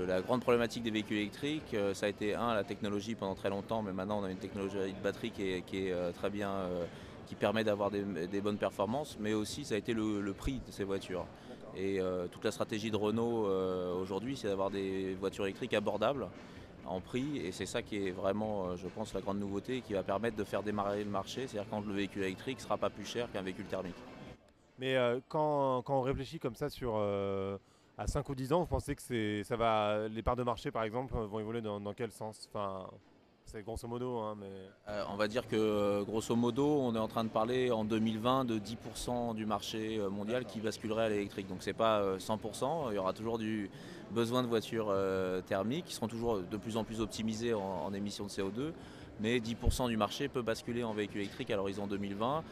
La grande problématique des véhicules électriques, ça a été la technologie pendant très longtemps, mais maintenant on a une technologie de batterie qui est très bien, qui permet d'avoir des bonnes performances, mais aussi ça a été le prix de ces voitures. D'accord. Et toute la stratégie de Renault aujourd'hui, c'est d'avoir des voitures électriques abordables en prix, et c'est ça qui est vraiment, je pense, la grande nouveauté qui va permettre de faire démarrer le marché, c'est-à-dire quand le véhicule électrique ne sera pas plus cher qu'un véhicule thermique. Mais quand on réfléchit comme ça à 5 ou 10 ans, vous pensez que les parts de marché par exemple vont évoluer dans quel sens? Enfin, c'est grosso modo, hein, mais... On va dire que grosso modo, on est en train de parler en 2020 de 10% du marché mondial qui D'accord. basculerait à l'électrique. Donc c'est pas 100%, il y aura toujours du besoin de voitures thermiques qui seront toujours de plus en plus optimisées en émissions de CO2. Mais 10% du marché peut basculer en véhicule électrique à l'horizon 2020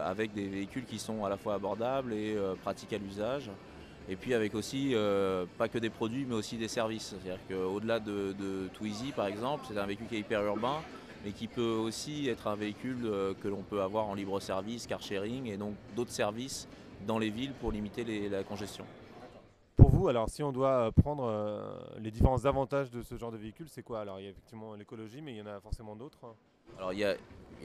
avec des véhicules qui sont à la fois abordables et pratiques à l'usage. Et puis avec aussi, pas que des produits, mais aussi des services. C'est-à-dire qu'au-delà de Twizy, par exemple, c'est un véhicule qui est hyper urbain, mais qui peut aussi être un véhicule que l'on peut avoir en libre service, car sharing, et donc d'autres services dans les villes pour limiter la congestion. D'accord. Pour vous, alors si on doit prendre les différents avantages de ce genre de véhicule, c'est quoi? Alors il y a effectivement l'écologie, mais il y en a forcément d'autres, hein. Alors il y a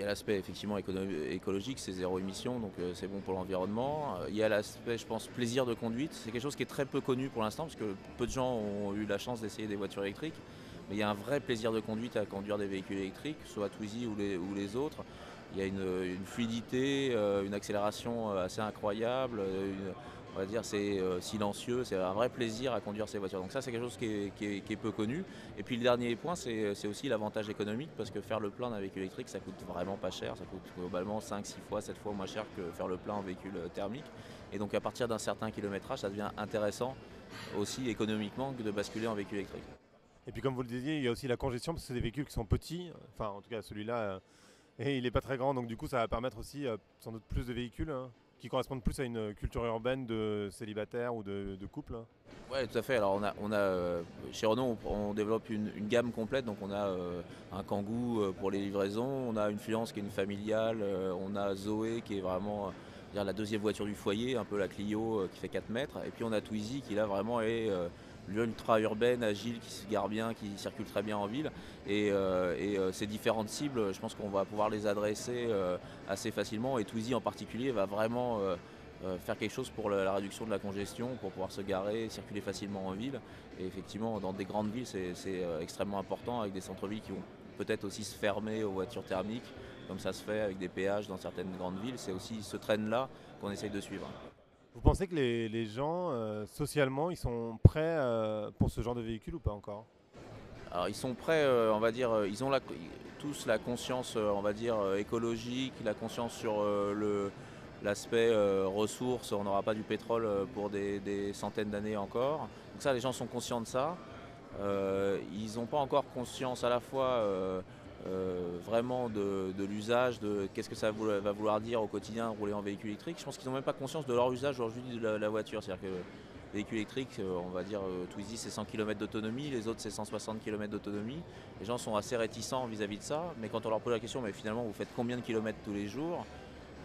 l'aspect effectivement écologique, c'est zéro émission, donc c'est bon pour l'environnement. Il y a l'aspect, je pense, plaisir de conduite. C'est quelque chose qui est très peu connu pour l'instant, parce que peu de gens ont eu la chance d'essayer des voitures électriques. Mais il y a un vrai plaisir de conduite à conduire des véhicules électriques, soit Twizy ou les autres. Il y a une fluidité, une accélération assez incroyable, on va dire c'est silencieux, c'est un vrai plaisir à conduire ces voitures. Donc ça c'est quelque chose qui est peu connu. Et puis le dernier point c'est aussi l'avantage économique, parce que faire le plein d'un véhicule électrique ça coûte vraiment pas cher, ça coûte globalement 5, 6 fois, 7 fois moins cher que faire le plein en véhicule thermique. Et donc à partir d'un certain kilométrage ça devient intéressant aussi économiquement que de basculer en véhicule électrique. Et puis comme vous le disiez, il y a aussi la congestion, parce que c'est des véhicules qui sont petits, enfin en tout cas celui-là, et il n'est pas très grand, donc du coup ça va permettre aussi sans doute plus de véhicules, hein, qui correspondent plus à une culture urbaine de célibataire ou de couple, hein. Ouais, tout à fait. Alors chez Renault, on développe une gamme complète. Donc on a un Kangoo pour les livraisons, on a une Fluence qui est une familiale, on a Zoé qui est vraiment dire, la deuxième voiture du foyer, un peu la Clio qui fait 4 mètres. Et puis on a Twizy qui là vraiment est l'ultra urbaine, agile, qui se gare bien, qui circule très bien en ville. Et ces différentes cibles, je pense qu'on va pouvoir les adresser assez facilement. Et Twizy en particulier va vraiment faire quelque chose pour la réduction de la congestion, pour pouvoir se garer, circuler facilement en ville. Et effectivement, dans des grandes villes, c'est extrêmement important, avec des centres-villes qui vont peut-être aussi se fermer aux voitures thermiques, comme ça se fait avec des péages dans certaines grandes villes. C'est aussi ce train-là qu'on essaye de suivre. Vous pensez que les gens, socialement, ils sont prêts pour ce genre de véhicule ou pas encore? Alors ils sont prêts, on va dire, ils ont tous la conscience, on va dire, écologique, la conscience sur l'aspect ressources, on n'aura pas du pétrole pour des centaines d'années encore. Donc ça, les gens sont conscients de ça. Ils n'ont pas encore conscience à la fois vraiment de l'usage, de qu'est-ce que ça va vouloir dire au quotidien rouler en véhicule électrique. Je pense qu'ils n'ont même pas conscience de leur usage aujourd'hui de la voiture. C'est-à-dire que véhicule électrique, on va dire Twizy c'est 100 km d'autonomie, les autres c'est 160 km d'autonomie. Les gens sont assez réticents vis-à-vis de ça, mais quand on leur pose la question, mais finalement vous faites combien de kilomètres tous les jours?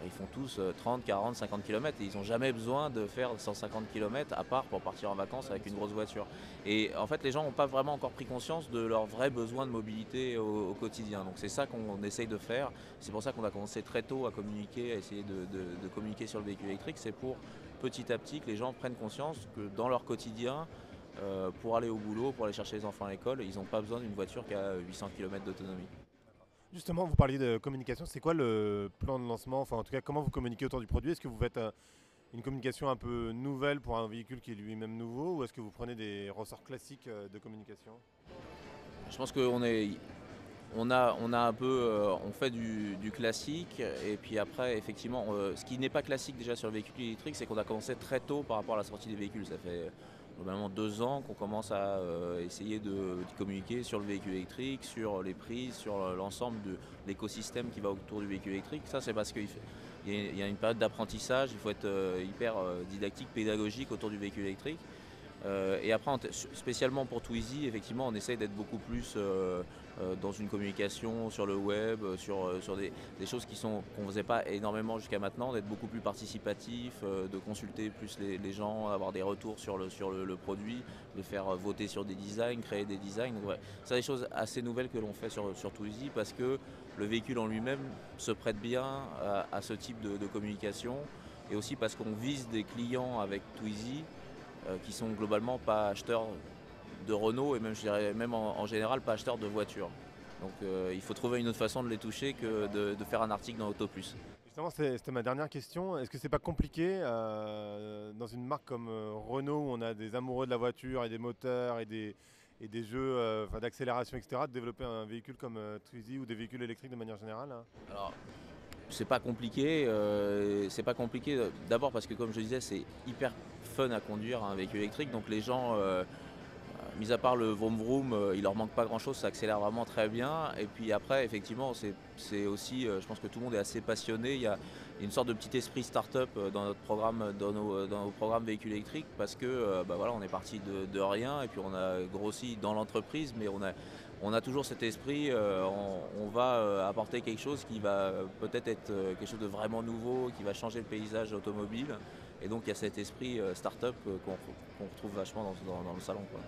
Ils font tous 30, 40, 50 km et ils n'ont jamais besoin de faire 150 km à part pour partir en vacances avec une grosse voiture. Et en fait, les gens n'ont pas vraiment encore pris conscience de leurs vrais besoins de mobilité au quotidien. Donc c'est ça qu'on essaye de faire. C'est pour ça qu'on a commencé très tôt à communiquer, à essayer de communiquer sur le véhicule électrique. C'est pour petit à petit que les gens prennent conscience que dans leur quotidien, pour aller au boulot, pour aller chercher les enfants à l'école, ils n'ont pas besoin d'une voiture qui a 800 km d'autonomie. Justement, vous parliez de communication, c'est quoi le plan de lancement? Enfin, en tout cas, comment vous communiquez autour du produit? Est-ce que vous faites une communication un peu nouvelle pour un véhicule qui est lui-même nouveau, ou est-ce que vous prenez des ressorts classiques de communication? Je pense qu'on a un peu, on fait du classique, et puis après, effectivement, ce qui n'est pas classique déjà sur le véhicule électrique, c'est qu'on a commencé très tôt par rapport à la sortie des véhicules. Ça fait globalement 2 ans qu'on commence à essayer de communiquer sur le véhicule électrique, sur les prix, sur l'ensemble de l'écosystème qui va autour du véhicule électrique. Ça, c'est parce qu'il y a une période d'apprentissage, il faut être hyper didactique, pédagogique autour du véhicule électrique. Et après, spécialement pour Twizy, effectivement, on essaye d'être beaucoup plus dans une communication sur le web, sur des choses qu'on ne faisait pas énormément jusqu'à maintenant, d'être beaucoup plus participatif, de consulter plus les gens, avoir des retours sur le produit, les faire voter sur des designs, créer des designs. Donc, ouais, c'est des choses assez nouvelles que l'on fait sur Twizy parce que le véhicule en lui-même se prête bien à ce type de communication et aussi parce qu'on vise des clients avec Twizy qui sont globalement pas acheteurs de Renault et même, je dirais, même en général pas acheteurs de voitures. Donc il faut trouver une autre façon de les toucher que de faire un article dans Auto Plus. Justement, c'était ma dernière question. Est-ce que c'est pas compliqué dans une marque comme Renault où on a des amoureux de la voiture et des moteurs et des jeux d'accélération, etc., de développer un véhicule comme Twizy ou des véhicules électriques de manière générale, hein? Alors c'est pas compliqué d'abord parce que comme je disais c'est hyper fun à conduire un véhicule électrique donc les gens mis à part le vroom vroom, il leur manque pas grand chose, ça accélère vraiment très bien. Et puis après, effectivement, c'est aussi, je pense que tout le monde est assez passionné. Il y a une sorte de petit esprit start-up dans notre programme, dans nos programmes véhicules électriques, parce que bah voilà, on est parti de rien et puis on a grossi dans l'entreprise, mais on a toujours cet esprit, on va apporter quelque chose qui va peut-être être quelque chose de vraiment nouveau, qui va changer le paysage automobile. Et donc il y a cet esprit start-up qu'on retrouve vachement dans le salon, quoi.